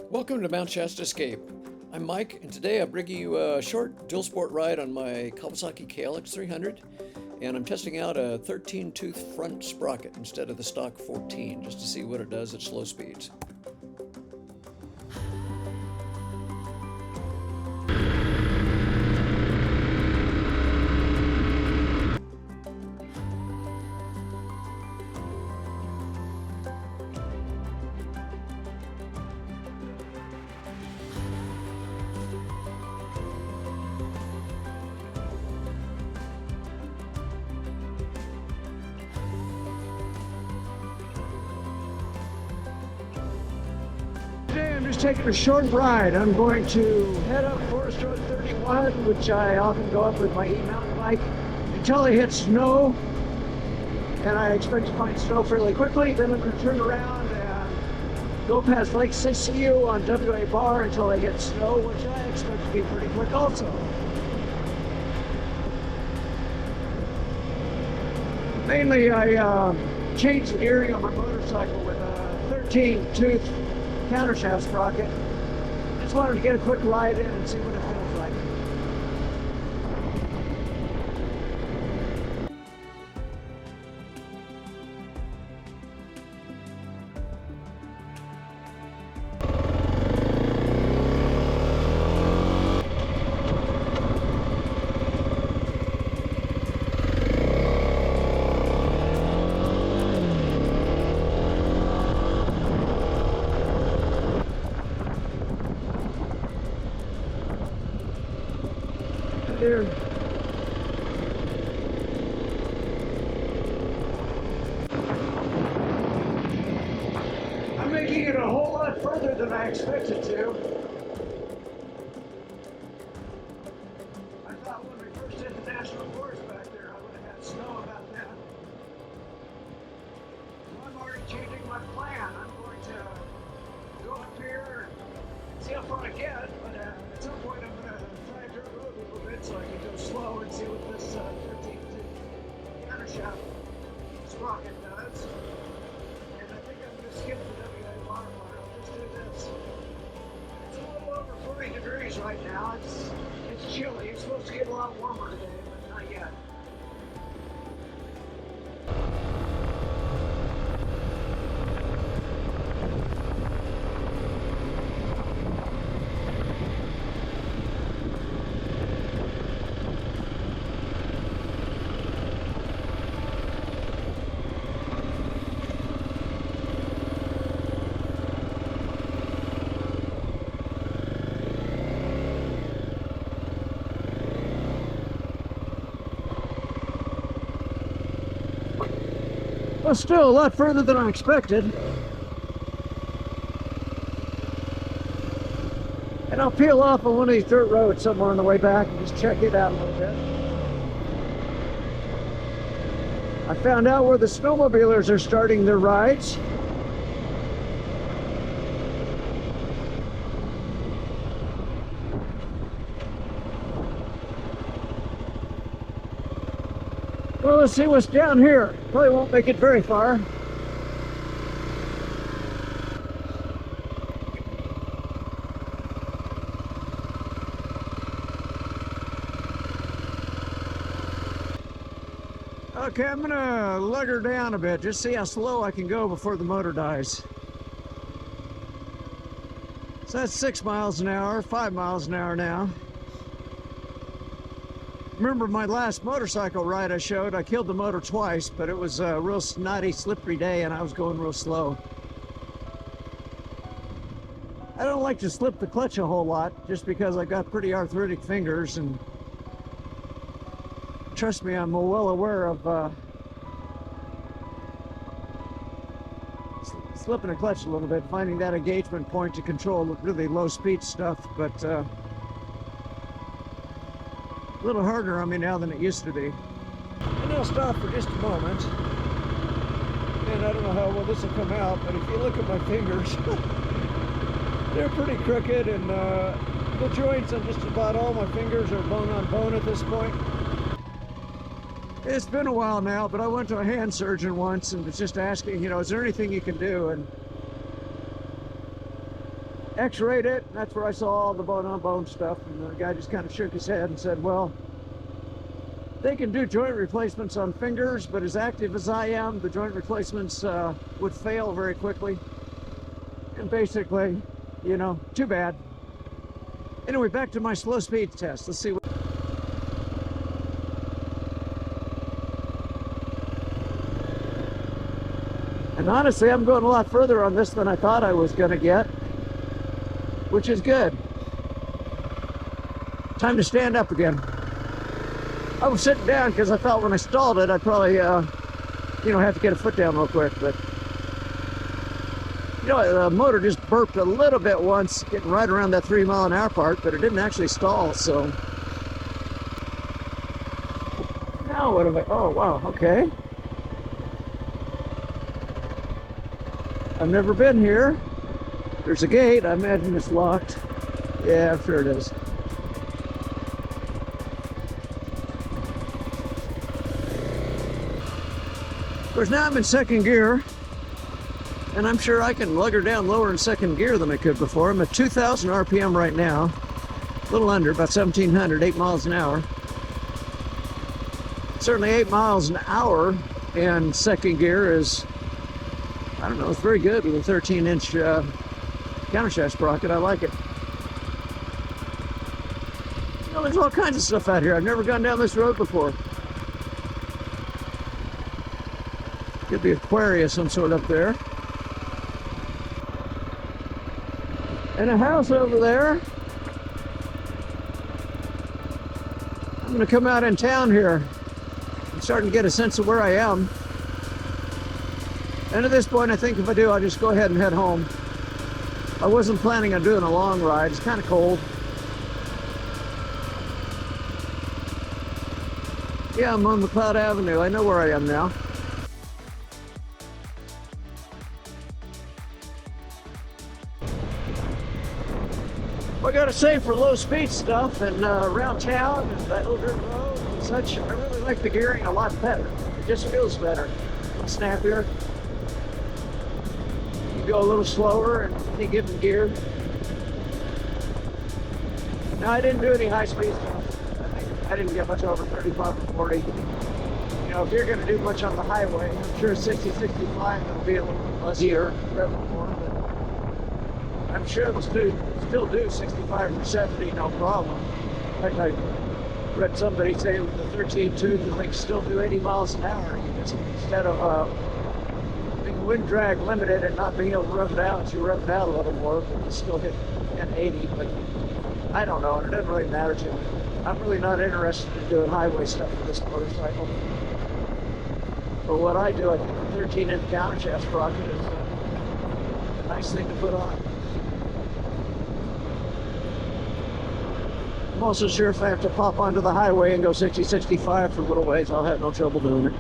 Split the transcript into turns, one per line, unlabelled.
Welcome to Mt Shasta Escape. I'm Mike, and today I'm bringing you a short dual sport ride on my Kawasaki KLX300, and I'm testing out a 13-tooth front sprocket instead of the stock 14, just to see what it does at slow speeds.
Today I'm just taking a short ride. I'm going to head up Forest Road 31, which I often go up with my e-mountain bike, until it hits snow, and I expect to find snow fairly quickly. Then I'm going to turn around and go past Lake Siskiyou on WA Bar until I hit snow, which I expect to be pretty quick also. Mainly I changed the gearing on my motorcycle with a 13-tooth countershaft sprocket. Just wanted to get a quick ride in and see what it feels like. There. I'm making it a whole lot further than I expected to. I thought when we first hit the national forest back there, I would have had snow about that. So I'm already changing my plan. I'm going to go up here and see how far I get, but at some point I'm going to try and turn the road a little bit so I can go slow and see what this 13-tooth countershaft sprocket does. And I think I'm going to skip the WA waterline. I'll just do this. It's a little over 40 degrees right now. It's chilly. It's supposed to get a lot warmer today, but not yet. Well, still a lot further than I expected. And I'll peel off on one of these dirt roads somewhere on the way back and just check it out a little bit. I found out where the snowmobilers are starting their rides. Well, let's see what's down here. Probably won't make it very far. Okay, I'm gonna lug her down a bit, just see how slow I can go before the motor dies. So that's 6 miles an hour, 5 miles an hour now. Remember my last motorcycle ride I showed, I killed the motor twice, but it was a real snotty, slippery day and I was going real slow. I don't like to slip the clutch a whole lot, just because I've got pretty arthritic fingers, and trust me, I'm well aware of slipping a clutch a little bit, finding that engagement point to control really low speed stuff, but a little harder on me now than it used to be. And I'll stop for just a moment. And I don't know how well this will come out, but if you look at my fingers, they're pretty crooked, and the joints on just about all my fingers are bone on bone at this point. It's been a while now, but I went to a hand surgeon once and was just asking, you know, is there anything you can do? And x-rayed it, and that's where I saw all the bone-on-bone stuff. And the guy just kind of shook his head and said, well, they can do joint replacements on fingers, but as active as I am, the joint replacements would fail very quickly. And basically, you know, too bad. Anyway, back to my slow speed test. Let's see what... And honestly, I'm going a lot further on this than I thought I was going to get, which is good. Time to stand up again. I was sitting down because I thought when I stalled it, I'd probably, you know, have to get a foot down real quick. But, you know, the motor just burped a little bit once, getting right around that 3 mile an hour part, but it didn't actually stall, so. Now what am I, oh, wow, okay. I've never been here. There's a gate. I imagine it's locked. Yeah, I'm sure it is. Of course, now I'm in second gear, and I'm sure I can lug her down lower in second gear than I could before. I'm at 2,000 RPM right now, a little under, about 1,700, 8 miles an hour. Certainly 8 miles an hour in second gear is, I don't know, it's very good with a 13-inch countershaft sprocket. I like it. You know, there's all kinds of stuff out here. I've never gone down this road before. Could be aquarium of some sort up there. And a house over there. I'm going to come out in town here. I'm starting to get a sense of where I am. And at this point, I think if I do, I'll just go ahead and head home. I wasn't planning on doing a long ride. It's kind of cold. Yeah, I'm on McLeod Avenue. I know where I am now. I gotta say, for low speed stuff and around town and that little dirt road and such, I really like the gearing a lot better. It just feels better, snappier. Go a little slower in any given gear. Now, I didn't do any high speed stuff. I didn't get much over 35 or 40. You know, if you're going to do much on the highway, I'm sure 60, 65 will be a little fuzzier, rev more, but I'm sure it'll still do 65 or 70, no problem. In fact, I read somebody say with the 13 tooth, they can still do 80 miles an hour. Instead of wind drag limited and not being able to rev it out, you rev it out a little more, but you still hit an 80. But I don't know, and it doesn't really matter to me. I'm really not interested in doing highway stuff with this motorcycle. For what I do, I think the 13-inch countershaft sprocket is a nice thing to put on. I'm also sure if I have to pop onto the highway and go 60, 65 for a little ways, I'll have no trouble doing it.